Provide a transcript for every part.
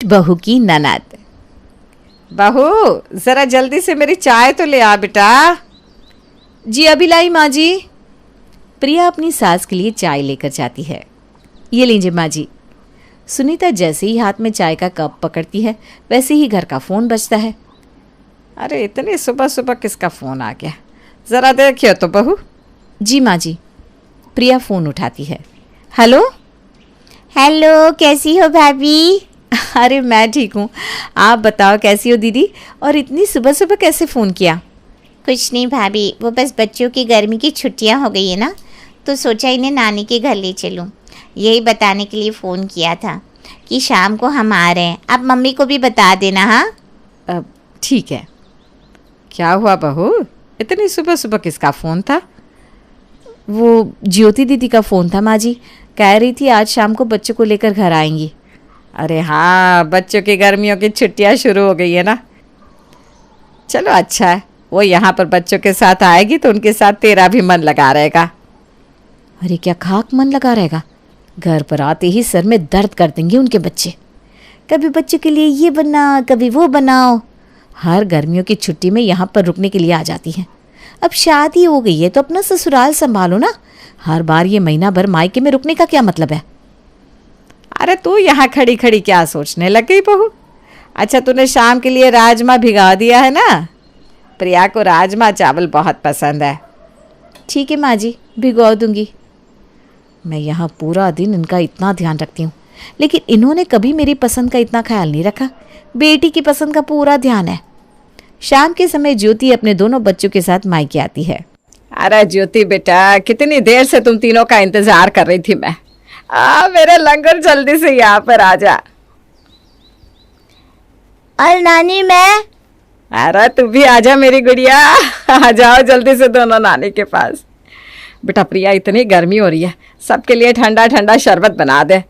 बहू की ननद। बहू जरा जल्दी से मेरी चाय तो ले आ बेटा। जी अभी लाई माँ जी। प्रिया अपनी सास के लिए चाय लेकर जाती है। ये लीजिए माँ जी। सुनीता जैसे ही हाथ में चाय का कप पकड़ती है वैसे ही घर का फ़ोन बजता है। अरे इतनी सुबह सुबह किसका फ़ोन आ गया, ज़रा देखिए तो बहू। जी माँ जी। प्रिया फ़ोन उठाती है। हेलो। हेलो, कैसी हो भाभी? अरे मैं ठीक हूँ, आप बताओ कैसी हो दीदी, और इतनी सुबह सुबह कैसे फ़ोन किया? कुछ नहीं भाभी, वो बस बच्चों की गर्मी की छुट्टियां हो गई है ना, तो सोचा इन्हें नानी के घर ले चलूं। यही बताने के लिए फ़ोन किया था कि शाम को हम आ रहे हैं। आप मम्मी को भी बता देना। हाँ ठीक है। क्या हुआ बहू, इतनी सुबह सुबह किसका फ़ोन था? वो ज्योति दीदी का फ़ोन था माँ जी, कह रही थी आज शाम को बच्चों को लेकर घर आएंगी। अरे हाँ, बच्चों की गर्मियों की छुट्टियां शुरू हो गई है ना। चलो अच्छा है, वो यहाँ पर बच्चों के साथ आएगी तो उनके साथ तेरा भी मन लगा रहेगा। अरे क्या खाक मन लगा रहेगा, घर पर आते ही सर में दर्द कर देंगे उनके बच्चे। कभी बच्चों के लिए ये बना, कभी वो बनाओ। हर गर्मियों की छुट्टी में यहाँ पर रुकने के लिए आ जाती हैं। अब शादी हो गई है तो अपना ससुराल संभालो ना, हर बार ये महीना भर मायके में रुकने का क्या मतलब है? अरे तू यहाँ खड़ी खड़ी क्या सोचने लग गई बहू? अच्छा तूने शाम के लिए राजमा भिगा दिया है ना, प्रिया को राजमा चावल बहुत पसंद है। ठीक है माँ जी, भिगो दूंगी। मैं यहाँ पूरा दिन इनका इतना ध्यान रखती हूँ, लेकिन इन्होंने कभी मेरी पसंद का इतना ख्याल नहीं रखा। बेटी की पसंद का पूरा ध्यान है। शाम के समय ज्योति अपने दोनों बच्चों के साथ मायके आती है। अरे ज्योति बेटा, कितनी देर से तुम तीनों का इंतजार कर रही थी मैं। मेरे लंगर जल्दी से यहाँ पर आ जा। और नानी मैं? अरे तू भी आजा मेरी गुड़िया, आ जाओ जल्दी से दोनों नानी के पास। बेटा प्रिया, इतनी गर्मी हो रही है, सबके लिए ठंडा ठंडा शरबत बना दे।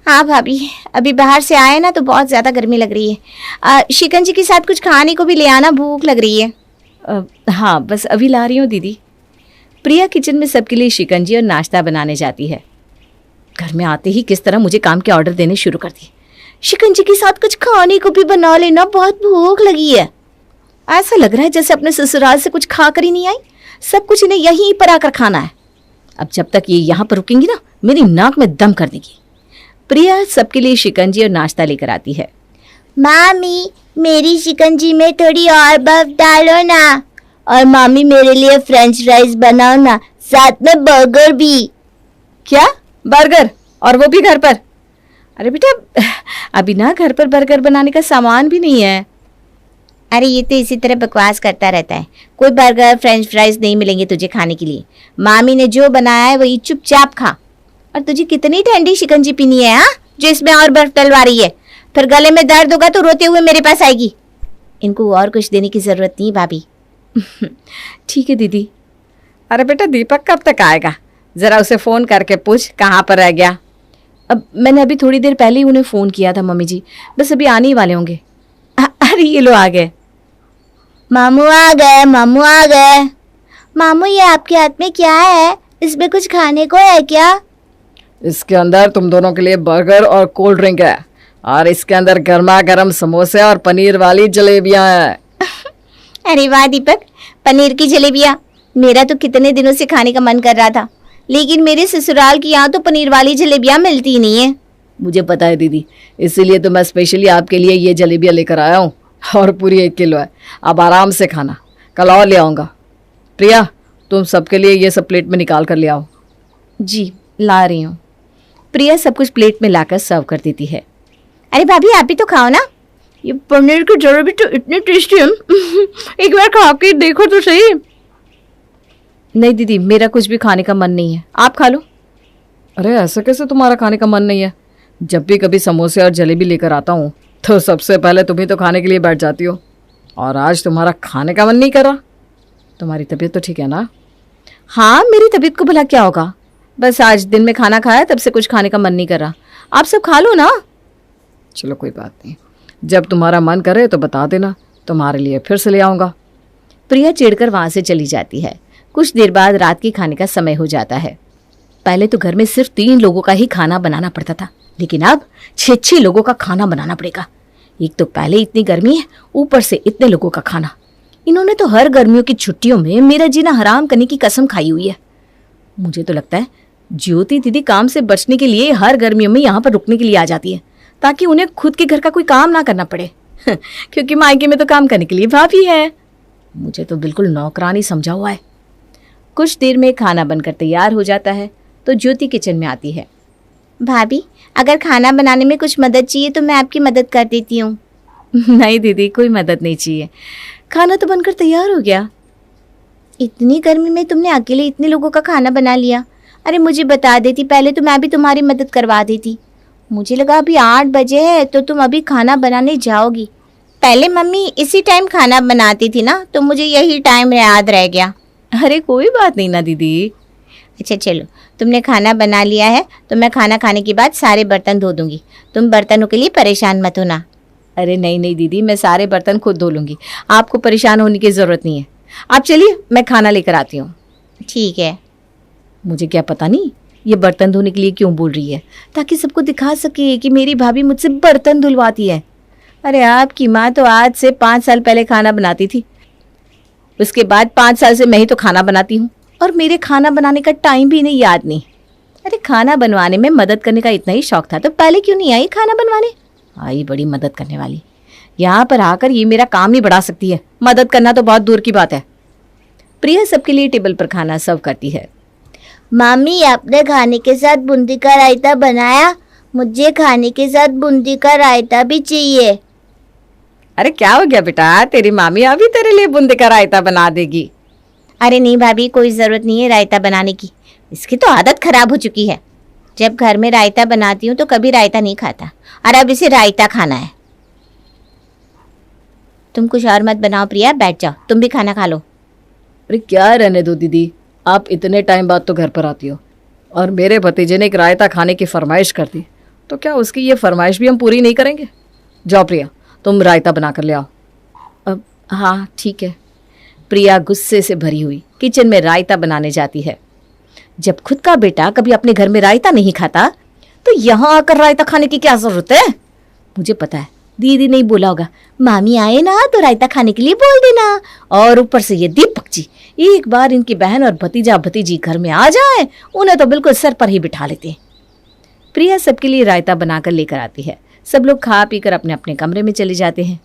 हाँ भाभी, अभी बाहर से आए ना तो बहुत ज़्यादा गर्मी लग रही है। शिकंजी के साथ कुछ खाने को भी ले आना, भूख लग रही है। हाँ बस अभी ला रही हूँ दीदी। प्रिया किचन में सबके लिए शिकंजी और नाश्ता बनाने जाती है। घर में आते ही किस तरह मुझे काम के ऑर्डर देने शुरू कर दिए। शिकंजी के साथ कुछ खाने को भी बना लेना, बहुत भूख लगी है। ऐसा लग रहा है जैसे अपने ससुराल से कुछ खा कर ही नहीं आई, सब कुछ इन्हें यहीं पर आकर खाना है। अब जब तक ये यहाँ पर रुकेंगी ना, मेरी नाक में दम कर देगी। प्रिया सबके लिए शिकंजी और नाश्ता लेकर आती है। मामी, मेरी शिकंजी में थोड़ी और बर्फ डालो ना, और मामी मेरे लिए फ्रेंच फ्राइज बनाओ ना, साथ में बर्गर भी। क्या बर्गर, और वो भी घर पर? अरे बेटा, अभी ना घर पर बर्गर बनाने का सामान भी नहीं है। अरे ये तो इसी तरह बकवास करता रहता है। कोई बर्गर फ्रेंच फ्राइज नहीं मिलेंगे तुझे खाने के लिए। मामी ने जो बनाया है वही चुपचाप खा। और तुझे कितनी ठंडी शिकंजी पीनी है, हाँ, जो इसमें और बर्फ डलवा रही है? फिर गले में दर्द होगा तो रोते हुए मेरे पास आएगी। इनको और कुछ देने की जरूरत नहीं भाभी। ठीक है दीदी। अरे बेटा दीपक कब तक आएगा? जरा उसे फ़ोन करके पूछ कहाँ पर रह गया। अब मैंने अभी थोड़ी देर पहले ही उन्हें फ़ोन किया था मम्मी जी, बस अभी आने ही वाले होंगे। अरे ये लो आ गए। मामू आ गए, मामू आ गए। मामू ये आपके हाथ में क्या है? इसमें कुछ खाने को है क्या? इसके अंदर तुम दोनों के लिए बर्गर और कोल्ड ड्रिंक है, और इसके अंदर गर्मा गर्म समोसे और पनीर वाली जलेबियां हैं। अरे वाह दीपक, पनीर की जलेबियां! मेरा तो कितने दिनों से खाने का मन कर रहा था, लेकिन मेरे ससुराल की यहाँ तो पनीर वाली जलेबियां मिलती नहीं है। मुझे पता है दीदी, इसीलिए तो मैं स्पेशली आपके लिए ये जलेबियां लेकर आया हूँ, और पूरी 1 किलो है। अब आराम से खाना, कल और ले आऊँगा। प्रिया, तुम सबके लिए ये सब प्लेट में निकाल कर ले आओ। जी ला रही हूँ। प्रिया सब कुछ प्लेट में लाकर सर्व कर देती है। अरे भाभी आप भी तो खाओ ना, ये पनीर की जलेबी तो इतनी टेस्टी है, एक बार खा के देखो तो सही। नहीं दीदी, मेरा कुछ भी खाने का मन नहीं है, आप खा लो। अरे ऐसा कैसे तुम्हारा खाने का मन नहीं है? जब भी कभी समोसे और जलेबी लेकर आता हूँ तो सबसे पहले तुम ही तो खाने के लिए बैठ जाती हो, और आज तुम्हारा खाने का मन नहीं कर रहा। तुम्हारी तबीयत तो ठीक है ना? हाँ, मेरी तबीयत को भला क्या होगा, बस आज दिन में खाना खाया तब से कुछ खाने का मन नहीं कर रहा। आप सब खा लो ना। चलो कोई बात नहीं, जब तुम्हारा मन करे तो बता देना, तुम्हारे लिए फिर से ले आऊँगा। प्रिया चिढ़कर वहाँ से चली जाती है। कुछ देर बाद रात के खाने का समय हो जाता है। पहले तो घर में सिर्फ 3 लोगों का ही खाना बनाना पड़ता था, लेकिन अब 6-6 लोगों का खाना बनाना पड़ेगा। एक तो पहले इतनी गर्मी है, ऊपर से इतने लोगों का खाना। इन्होंने तो हर गर्मियों की छुट्टियों में मेरा जीना हराम करने की कसम खाई हुई है। मुझे तो लगता है ज्योति दीदी काम से बचने के लिए हर गर्मियों में यहाँ पर रुकने के लिए आ जाती है, ताकि उन्हें खुद के घर का कोई काम ना करना पड़े क्योंकि मायके में तो काम करने के लिए भाभी है। मुझे तो बिल्कुल नौकरानी समझा हुआ है। कुछ देर में खाना बनकर तैयार हो जाता है तो ज्योति किचन में आती है। भाभी, अगर खाना बनाने में कुछ मदद चाहिए तो मैं आपकी मदद कर देती हूँ। नहीं दीदी, कोई मदद नहीं चाहिए, खाना तो बनकर तैयार हो गया। इतनी गर्मी में तुमने अकेले इतने लोगों का खाना बना लिया। अरे मुझे बता देती पहले तो मैं भी तुम्हारी मदद करवा देती। मुझे लगा अभी 8 बजे है तो तुम अभी खाना बनाने जाओगी। पहले मम्मी इसी टाइम खाना बनाती थी ना, तो मुझे यही टाइम याद रह गया। अरे कोई बात नहीं ना दीदी। अच्छा चलो, तुमने खाना बना लिया है तो मैं खाना खाने के बाद सारे बर्तन धो दूंगी। तुम बर्तनों के लिए परेशान मत होना। अरे नहीं नहीं दीदी, मैं सारे बर्तन खुद धो लूंगी, आपको परेशान होने की ज़रूरत नहीं है। आप चलिए, मैं खाना लेकर आती हूँ। ठीक है। मुझे क्या पता नहीं ये बर्तन धोने के लिए क्यों बोल रही है, ताकि सबको दिखा सके कि मेरी भाभी मुझसे बर्तन धुलवाती है। अरे आपकी माँ तो आज से 5 साल पहले खाना बनाती थी, उसके बाद 5 साल से मैं ही तो खाना बनाती हूँ, और मेरे खाना बनाने का टाइम भी इन्हें याद नहीं। अरे खाना बनवाने में मदद करने का इतना ही शौक था तो पहले क्यों नहीं आई खाना बनवाने। आई बड़ी मदद करने वाली, यहाँ पर आकर ये मेरा काम ही बढ़ा सकती है, मदद करना तो बहुत दूर की बात है। प्रिया सबके लिए टेबल पर खाना सर्व करती है। मामी, आपने खाने के साथ बूंदी का रायता बनाया? मुझे खाने के साथ बूंदी का रायता भी चाहिए। अरे क्या हो गया बेटा, तेरी मामी अभी तेरे लिए बूंदी का रायता बना देगी। अरे नहीं भाभी, कोई ज़रूरत नहीं है रायता बनाने की, इसकी तो आदत खराब हो चुकी है। जब घर में रायता बनाती हूँ तो कभी रायता नहीं खाता, और अब इसे रायता खाना है। तुम कुछ और मत बनाओ प्रिया, बैठ जाओ, तुम भी खाना खा लो। अरे क्या रहने दो दीदी, आप इतने टाइम बाद तो घर पर आती हो, और मेरे भतीजे ने एक रायता खाने की फरमाइश कर दी, तो क्या उसकी ये फरमाइश भी हम पूरी नहीं करेंगे? जाओ प्रिया, तुम रायता बना कर ले आओ। अब हाँ ठीक है। प्रिया गुस्से से भरी हुई किचन में रायता बनाने जाती है। जब खुद का बेटा कभी अपने घर में रायता नहीं खाता तो यहाँ आकर रायता खाने की क्या जरूरत है। मुझे पता है दीदी नहीं बोला होगा, मामी आए ना तो रायता खाने के लिए बोल देना। और ऊपर से ये दीपक जी, एक बार इनकी बहन और भतीजा भतीजी घर में आ जाए उन्हें तो बिल्कुल सर पर ही बिठा लेते हैं। प्रिया सबके लिए रायता बनाकर लेकर आती है। सब लोग खा पी कर अपने अपने कमरे में चले जाते हैं।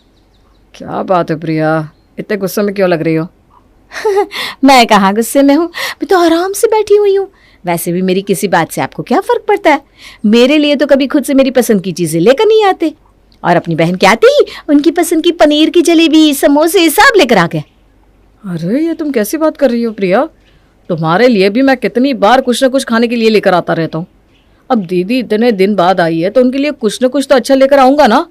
क्या बात है प्रिया, इतने गुस्से में क्यों लग रही हो? मैं कहाँ गुस्से में हूँ, मैं तो आराम से बैठी हुई हूँ। वैसे भी मेरी किसी बात से आपको क्या फर्क पड़ता है। मेरे लिए तो कभी खुद से मेरी पसंद की चीजें लेकर नहीं आते, और अपनी बहन क्या आती उनकी पसंद की पनीर की जलेबी समोसे सब लेकर आ गए। अरे ये तुम कैसी बात कर रही हो प्रिया, तुम्हारे लिए भी मैं कितनी बार कुछ न कुछ खाने के लिए लेकर आता रहता हूँ। अब दीदी इतने दिन बाद आई है तो उनके लिए कुछ न कुछ तो अच्छा लेकर आऊंगा ना।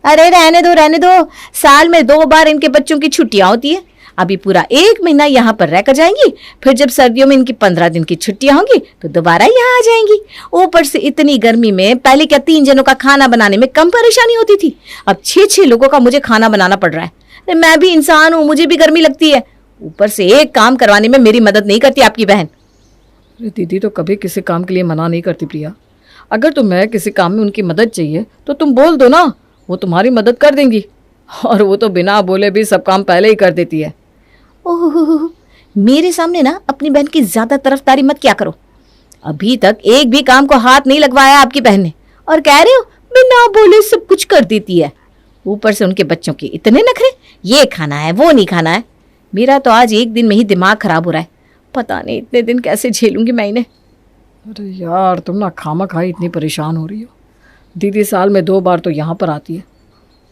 अरे रहने दो, साल में 2 बार इनके बच्चों की छुट्टियां होती है। अभी पूरा 1 महीना यहाँ पर रहकर जाएंगी, फिर जब सर्दियों में इनकी 15 दिन की छुट्टियां होंगी तो दोबारा यहाँ आ जाएंगी। ऊपर से इतनी गर्मी में पहले क्या 3 जनों का खाना बनाने में कम परेशानी होती थी, अब 6-6 लोगों का मुझे खाना बनाना पड़ रहा है। मैं भी इंसान हूँ, मुझे भी गर्मी लगती है। ऊपर से एक काम करवाने में मेरी मदद नहीं करती आपकी बहन। दीदी तो कभी किसी काम के लिए मना नहीं करती प्रिया, अगर तुम्हें किसी काम में उनकी मदद चाहिए तो तुम बोल दो ना, वो तुम्हारी मदद कर देंगी। और वो तो बिना बोले भी सब काम पहले ही कर देती है। ओह, मेरे सामने ना अपनी बहन की ज्यादा तरफदारी मत क्या करो। अभी तक एक भी काम को हाथ नहीं लगवाया आपकी बहन ने, और कह रहे हो बिना बोले सब कुछ कर देती है। ऊपर से उनके बच्चों के इतने नखरे, ये खाना है वो नहीं खाना है। मेरा तो आज एक दिन में ही दिमाग खराब हो रहा है, पता नहीं इतने दिन कैसे झेलूंगी मैं इन्हें। अरे यार, तुम ना खामखाई इतनी परेशान हो रही हो। दीदी साल में 2 बार तो यहाँ पर आती है।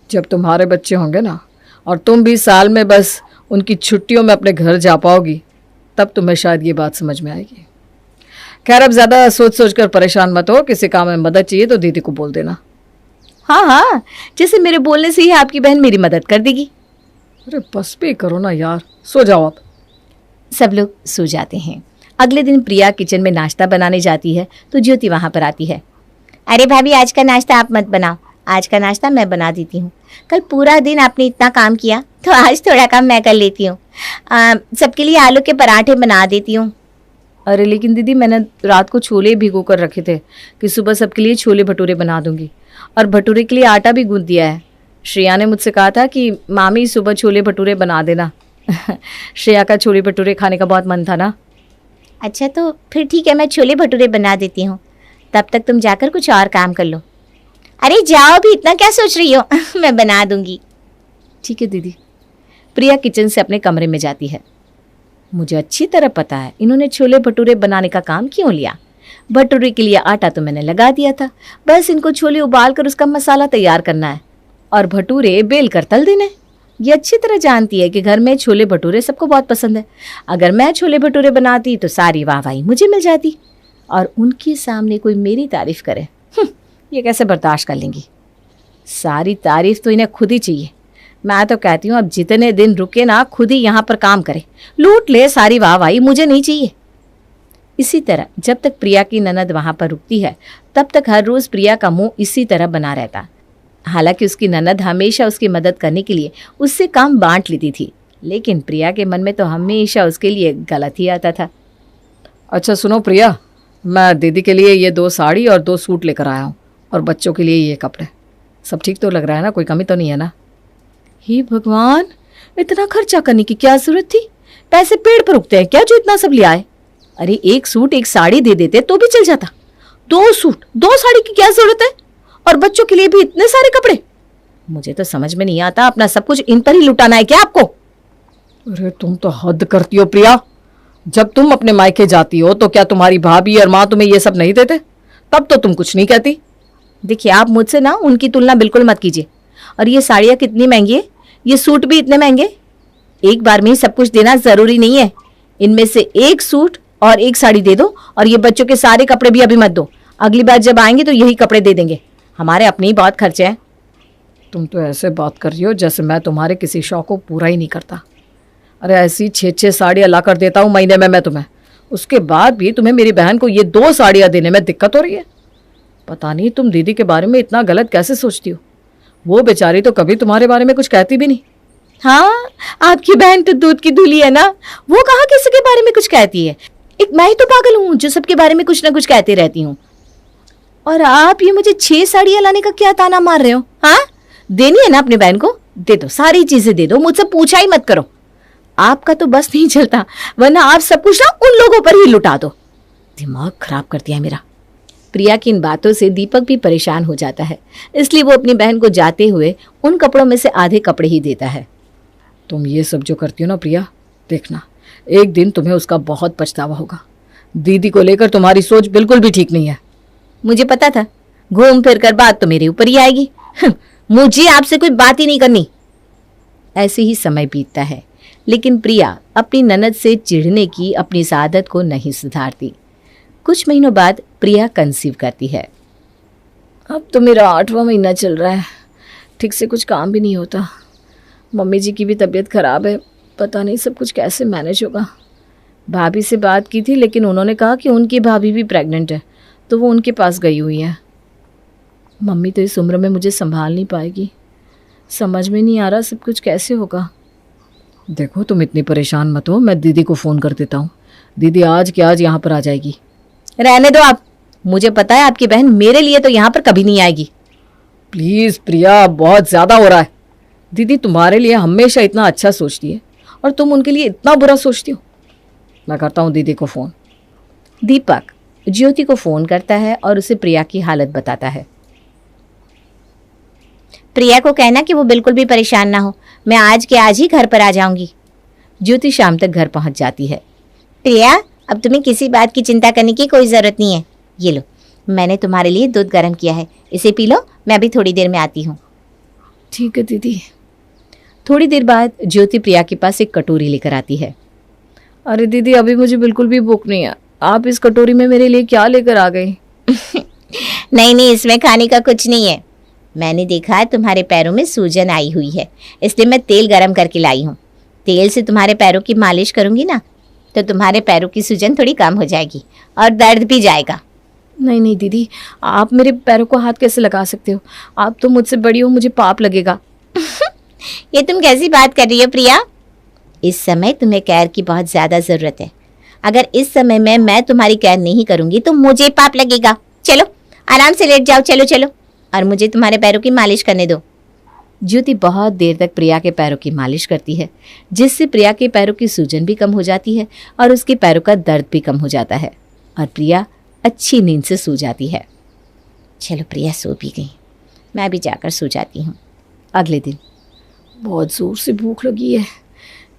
जब तुम्हारे बच्चे होंगे ना, और तुम भी साल में बस उनकी छुट्टियों में अपने घर जा पाओगी, तब तुम्हें शायद ये बात समझ में आएगी। खैर, अब ज़्यादा सोच कर परेशान मत हो। किसी काम में मदद चाहिए तो दीदी को बोल देना। हाँ, जैसे मेरे बोलने से ही आपकी बहन मेरी मदद कर देगी। अरे बस भी करो ना यार, सो जाओ आप। सब लोग सो जाते हैं। अगले दिन प्रिया किचन में नाश्ता बनाने जाती है तो ज्योति वहां पर आती है। अरे भाभी, आज का नाश्ता आप मत बनाओ, आज का नाश्ता मैं बना देती हूँ। कल पूरा दिन आपने इतना काम किया तो आज थोड़ा काम मैं कर लेती हूँ। सबके लिए आलू के पराठे बना देती हूँ। अरे लेकिन दीदी मैंने रात को छोले भिगो कर रखे थे कि सुबह सबके लिए छोले भटूरे बना दूंगी, और भटूरे के लिए आटा भी गूंथ दिया है। श्रेया ने मुझसे कहा था कि मामी सुबह छोले भटूरे बना देना। श्रेया का छोले भटूरे खाने का बहुत मन था ना। अच्छा तो फिर ठीक है, मैं छोले भटूरे बना देती हूँ, तब तक तुम जाकर कुछ और काम कर लो। अरे जाओ भी, इतना क्या सोच रही हो? मैं बना दूंगी। ठीक है दीदी। प्रिया किचन से अपने कमरे में जाती है। मुझे अच्छी तरह पता है इन्होंने छोले भटूरे बनाने का काम क्यों लिया। भटूरे के लिए आटा तो मैंने लगा दिया था, बस इनको छोले उबाल कर उसका मसाला तैयार करना है और भटूरे बेल कर तल देने। ये अच्छी तरह जानती है कि घर में छोले भटूरे सबको बहुत पसंद है। अगर मैं छोले भटूरे बनाती तो सारी वाहवाही मुझे मिल जाती, और उनके सामने कोई मेरी तारीफ करे, ये कैसे बर्दाश्त कर लेंगी। सारी तारीफ तो इन्हें खुद ही चाहिए। मैं तो कहती हूँ अब जितने दिन रुके ना, खुद ही यहाँ पर काम करे, लूट ले सारी वाहवाही, मुझे नहीं चाहिए। इसी तरह जब तक प्रिया की ननद वहाँ पर रुकती है तब तक हर रोज़ प्रिया का मुंह इसी तरह बना रहता। हालांकि उसकी ननद हमेशा उसकी मदद करने के लिए उससे काम बांट लेती थी, लेकिन प्रिया के मन में तो हमेशा उसके लिए गलत ही आता था। अच्छा सुनो प्रिया, मैं दीदी के लिए ये 2 साड़ी और 2 सूट लेकर आया हूँ, और बच्चों के लिए ये कपड़े। सब ठीक तो लग रहा है ना, कोई कमी तो नहीं है ना? हे भगवान, इतना खर्चा करने की क्या जरूरत थी? पैसे पेड़ पर उगते हैं क्या जो इतना सब ले आए? अरे 1 सूट 1 साड़ी दे देते तो भी चल जाता। 2 सूट 2 साड़ी की क्या जरूरत है? और बच्चों के लिए भी इतने सारे कपड़े? मुझे तो समझ में नहीं आता, अपना सब कुछ इन पर ही लुटाना है क्या आपको? अरे तुम तो हद करती हो प्रिया। जब तुम अपने मायके जाती हो तो क्या तुम्हारी भाभी और माँ तुम्हें ये सब नहीं देते? तब तो तुम कुछ नहीं कहती। देखिए आप मुझसे ना उनकी तुलना बिल्कुल मत कीजिए। और ये साड़ियाँ कितनी महंगी है, ये सूट भी इतने महंगे। एक बार में ही सब कुछ देना जरूरी नहीं है। इनमें से 1 सूट और 1 साड़ी दे दो, और ये बच्चों के सारे कपड़े भी अभी मत दो। अगली बार जब आएंगे तो यही कपड़े दे देंगे, हमारे अपने ही बहुत खर्चे हैं। तुम तो ऐसे बात कर रही हो जैसे मैं तुम्हारे किसी शौक को पूरा ही नहीं करता। अरे ऐसी 6-6 साड़ियाँ ला कर देता हूँ महीने में मैं तुम्हें, उसके बाद भी तुम्हें मेरी बहन को ये 2 साड़ियाँ देने में दिक्कत हो रही है। पता नहीं तुम दीदी के बारे में इतना गलत कैसे सोचती हो। वो बेचारी तो कभी तुम्हारे बारे में कुछ कहती भी नहीं। हाँ, आपकी बहन तो दूध की धूली है ना, वो कहाँ किसी के बारे में कुछ कहती है। एक मैं ही तो पागल हूँ जो सबके बारे में कुछ ना कुछ कहती रहती हूँ। और आप ये मुझे 6 साड़ियाँ लाने का क्या ताना मार रहे हो? हाँ, देनी है ना अपनी बहन को, दे दो, सारी चीजें दे दो, मुझसे पूछा ही मत करो। आपका तो बस नहीं चलता, वरना आप सब कुछ ना उन लोगों पर ही लुटा दो। दिमाग खराब कर दिया मेरा। प्रिया की इन बातों से दीपक भी परेशान हो जाता है, इसलिए वो अपनी बहन को जाते हुए उन कपड़ों में से आधे कपड़े ही देता है। तुम ये सब जो करती हो ना प्रिया, देखना एक दिन तुम्हें उसका बहुत पछतावा होगा। दीदी को लेकर तुम्हारी सोच बिल्कुल भी ठीक नहीं है। मुझे पता था, घूम फिर कर बात तो मेरे ऊपर ही आएगी। मुझे आपसे कोई बात ही नहीं करनी। ऐसे ही समय बीतता है, लेकिन प्रिया अपनी ननद से चिढ़ने की अपनी इस आदत को नहीं सुधारती। कुछ महीनों बाद प्रिया कंसीव करती है। अब तो मेरा 8वां महीना चल रहा है, ठीक से कुछ काम भी नहीं होता। मम्मी जी की भी तबीयत खराब है, पता नहीं सब कुछ कैसे मैनेज होगा। भाभी से बात की थी, लेकिन उन्होंने कहा कि उनकी भाभी भी प्रेग्नेंट है, तो वो उनके पास गई हुई है। मम्मी तो इस उम्र में मुझे संभाल नहीं पाएगी। समझ में नहीं आ रहा सब कुछ कैसे होगा। देखो तुम इतनी परेशान मत हो, मैं दीदी को फ़ोन कर देता हूँ। दीदी आज के आज यहाँ पर आ जाएगी। रहने दो आप, मुझे पता है आपकी बहन मेरे लिए तो यहाँ पर कभी नहीं आएगी। प्लीज़ प्रिया, बहुत ज़्यादा हो रहा है। दीदी तुम्हारे लिए हमेशा इतना अच्छा सोचती है और तुम उनके लिए इतना बुरा सोचती हो। मैं करता हूँ दीदी को फ़ोन। दीपक ज्योति को फ़ोन करता है और उसे प्रिया की हालत बताता है। प्रिया को कहना कि वो बिल्कुल भी परेशान ना हो, मैं आज के आज ही घर पर आ जाऊंगी। ज्योति शाम तक घर पहुंच जाती है। प्रिया, अब तुम्हें किसी बात की चिंता करने की कोई ज़रूरत नहीं है। ये लो, मैंने तुम्हारे लिए दूध गर्म किया है, इसे पी लो, मैं अभी थोड़ी देर में आती हूँ। ठीक है दीदी। थोड़ी देर बाद ज्योति प्रिया के पास एक कटोरी लेकर आती है। अरे दीदी, अभी मुझे बिल्कुल भी भूख नहीं है, आप इस कटोरी में मेरे लिए क्या लेकर आ गई? नहीं, इसमें खाने का कुछ नहीं है। मैंने देखा है तुम्हारे पैरों में सूजन आई हुई है, इसलिए मैं तेल गरम करके लाई हूँ। तेल से तुम्हारे पैरों की मालिश करूँगी ना, तो तुम्हारे पैरों की सूजन थोड़ी कम हो जाएगी और दर्द भी जाएगा। नहीं दीदी, आप मेरे पैरों को हाथ कैसे लगा सकते हो? आप तो मुझसे बड़ी हो, मुझे पाप लगेगा। ये तुम कैसी बात कर रही हो प्रिया? इस समय तुम्हें केयर की बहुत ज़्यादा ज़रूरत है। अगर इस समय में मैं तुम्हारी केयर नहीं करूंगी तो मुझे पाप लगेगा। चलो आराम से लेट जाओ, चलो चलो, और मुझे तुम्हारे पैरों की मालिश करने दो। ज्योति बहुत देर तक प्रिया के पैरों की मालिश करती है, जिससे प्रिया के पैरों की सूजन भी कम हो जाती है और उसके पैरों का दर्द भी कम हो जाता है और प्रिया अच्छी नींद से सो जाती है। चलो प्रिया सो भी गई, मैं भी जाकर सो जाती हूँ। अगले दिन बहुत ज़ोर से भूख लगी है,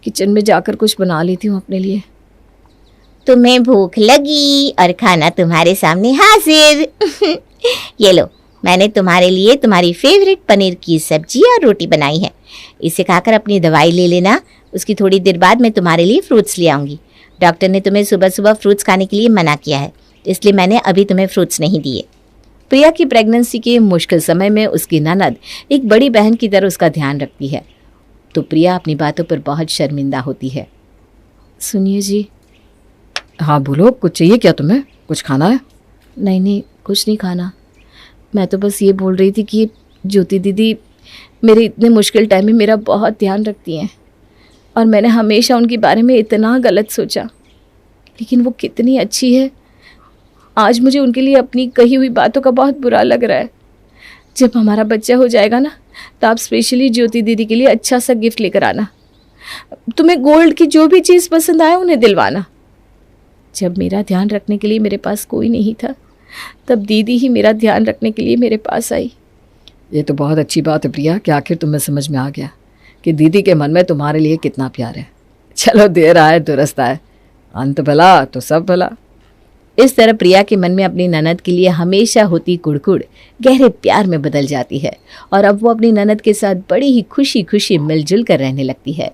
किचन में जाकर कुछ बना लेती हूँ अपने लिए। तुम्हें भूख लगी और खाना तुम्हारे सामने हाजिर। ये लो, मैंने तुम्हारे लिए तुम्हारी फेवरेट पनीर की सब्जी और रोटी बनाई है। इसे खाकर अपनी दवाई ले लेना, उसकी थोड़ी देर बाद मैं तुम्हारे लिए फ्रूट्स ले आऊँगी। डॉक्टर ने तुम्हें सुबह सुबह फ्रूट्स खाने के लिए मना किया है, इसलिए मैंने अभी तुम्हें फ्रूट्स नहीं दिए। प्रिया की प्रेगनेंसी के मुश्किल समय में उसकी ननद एक बड़ी बहन की तरह उसका ध्यान रखती है, तो प्रिया अपनी बातों पर बहुत शर्मिंदा होती है। सुनिए जी। हाँ बोलो, कुछ चाहिए क्या तुम्हें? कुछ खाना है? नहीं, कुछ नहीं खाना। मैं तो बस ये बोल रही थी कि ज्योति दीदी मेरे इतने मुश्किल टाइम में मेरा बहुत ध्यान रखती हैं और मैंने हमेशा उनके बारे में इतना गलत सोचा, लेकिन वो कितनी अच्छी है। आज मुझे उनके लिए अपनी कही हुई बातों का बहुत बुरा लग रहा है। जब हमारा बच्चा हो जाएगा ना, तो आप स्पेशली ज्योति दीदी के लिए अच्छा सा गिफ्ट लेकर आना। तुम्हें गोल्ड की जो भी चीज़ पसंद आए उन्हें दिलवाना। जब मेरा ध्यान रखने के लिए मेरे पास कोई नहीं था, तब दीदी ही मेरा ध्यान रखने के लिए मेरे पास आई। ये तो बहुत अच्छी बात है प्रिया कि आखिर तुम्हें समझ में आ गया कि दीदी के मन में तुम्हारे लिए कितना प्यार है। चलो, देर आए दुरुस्त आए, अंत भला तो सब भला। इस तरह प्रिया के मन में अपनी ननद के लिए हमेशा होती कुड़कुड़ गहरे प्यार में बदल जाती है और अब वो अपनी ननद के साथ बड़ी ही खुशी खुशी मिलजुल कर रहने लगती है।